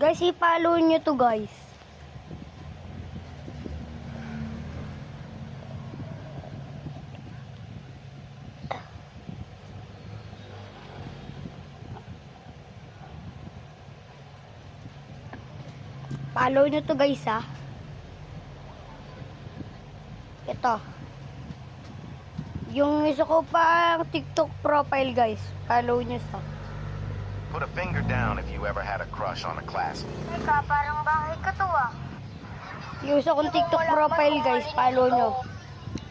Guys, i-follow nyo to guys. Follow nyo to guys ha. Ito. Yung isa ko pang TikTok profile guys. Follow nyo sa. Put a finger down if you ever had a crush on a classmate. Teka, parang bahay ka to ah. Yung isa kong TikTok profile guys. Follow nyo.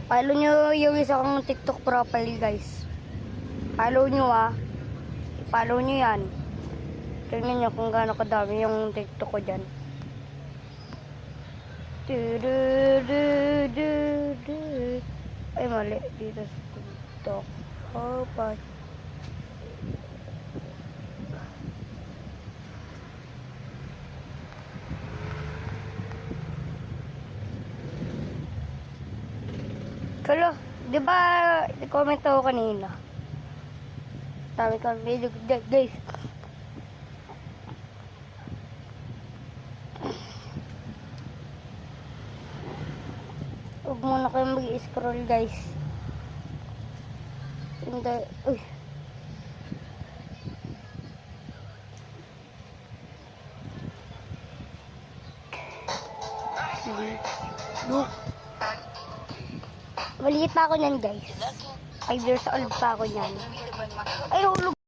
Follow nyo yung isa kong TikTok profile guys. Follow nyo ah. I-follow nyo yan. Tingnan nyo kung gaano kadami yung TikTok ko dyan. Ay mali dito sa TikTok. Oh, bye. Kalo, di ba comment ako kanina? Sabi ko video guys. Huwag muna kayo mag-scroll guys. Hindi. Uy. Look. Maliit pa ako niyan guys. 5 years old pa ako niyan. Ay, hulog.